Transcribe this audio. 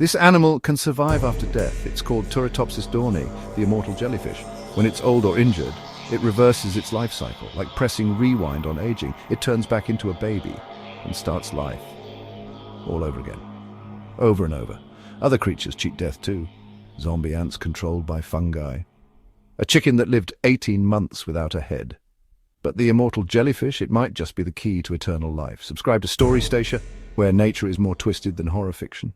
This animal can survive after death. It's called Turritopsis dohrnii, the immortal jellyfish. When it's old or injured, it reverses its life cycle. Like pressing rewind on aging, it turns back into a baby and starts life all over again, over and over. Other creatures cheat death too. Zombie ants controlled by fungi. A chicken that lived 18 months without a head. But the immortal jellyfish, it might just be the key to eternal life. Subscribe to STORYSTATIA, where nature is more twisted than horror fiction.